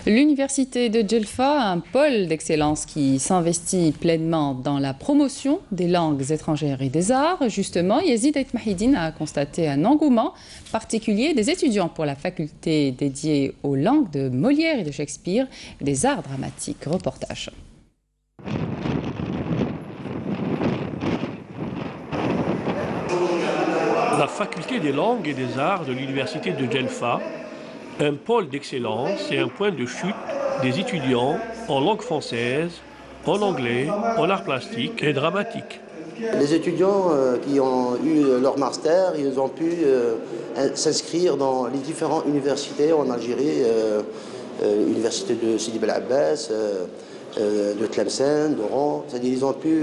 L'université de Djelfa, un pôle d'excellence qui s'investit pleinement dans la promotion des langues étrangères et des arts. Justement, Yazid Ait Mahidine a constaté un engouement particulier des étudiants pour la faculté dédiée aux langues de Molière et de Shakespeare et des arts dramatiques. Reportage. La faculté des langues et des arts de l'université de Djelfa, un pôle d'excellence et un point de chute des étudiants en langue française, en anglais, en arts plastiques et dramatiques. Les étudiants qui ont eu leur master, ils ont pu s'inscrire dans les différentes universités en Algérie, l'université de Sidi Bel Abbas, de Tlemcen, d'Oran. C'est-à-dire ils ont pu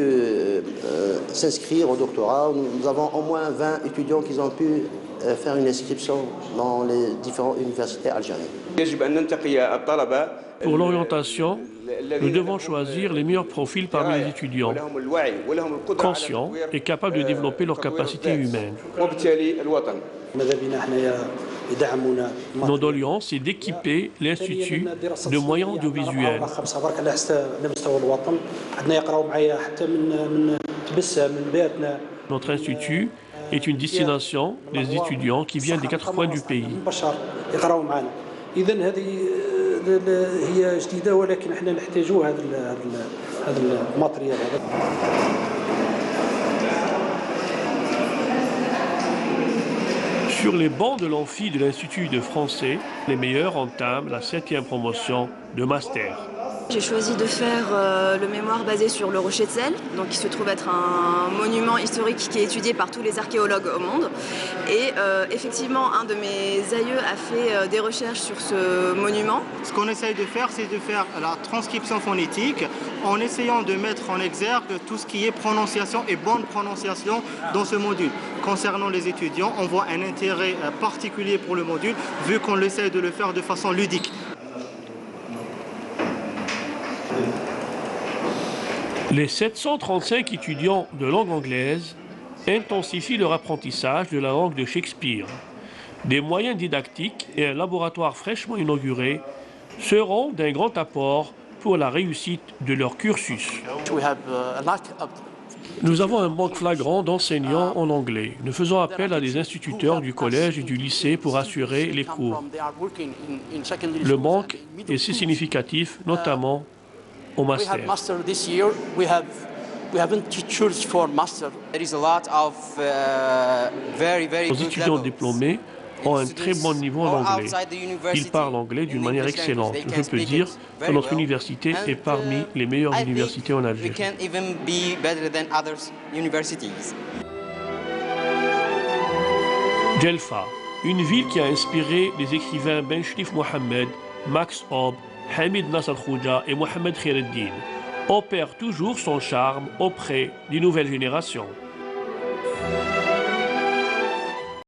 s'inscrire au doctorat. Nous avons au moins 20 étudiants qui ont pu faire une inscription dans les différentes universités algériennes. Pour l'orientation, nous devons choisir les meilleurs profils parmi les étudiants, conscients et capables de développer leurs capacités humaines. Notre doléance, c'est d'équiper l'Institut de moyens audiovisuels. Notre institut est une destination des étudiants qui viennent des 4 coins du pays. Sur les bancs de l'amphi de l'Institut de français, les meilleurs entament la 7e promotion de master. J'ai choisi de faire le mémoire basé sur le Rocher de Sel, donc qui se trouve être un monument historique qui est étudié par tous les archéologues au monde. Et effectivement, un de mes aïeux a fait des recherches sur ce monument. Ce qu'on essaye de faire, c'est de faire la transcription phonétique en essayant de mettre en exergue tout ce qui est prononciation et bonne prononciation dans ce module. Concernant les étudiants, on voit un intérêt particulier pour le module, vu qu'on essaye de le faire de façon ludique. Les 735 étudiants de langue anglaise intensifient leur apprentissage de la langue de Shakespeare. Des moyens didactiques et un laboratoire fraîchement inauguré seront d'un grand apport pour la réussite de leur cursus. Nous avons un manque flagrant d'enseignants en anglais. Nous faisons appel à des instituteurs du collège et du lycée pour assurer les cours. Le manque est si significatif, notamment au master. Nos étudiants diplômés ont un très bon niveau en anglais. Ils parlent anglais d'une manière excellente. Je peux dire que notre université est parmi les meilleures universités en Algérie. Djelfa, une ville qui a inspiré les écrivains Ben Chlif Mohamed, Max Aub, Hamid Nasser Khouja et Mohamed Khaireddine, opère toujours son charme auprès des nouvelles générations.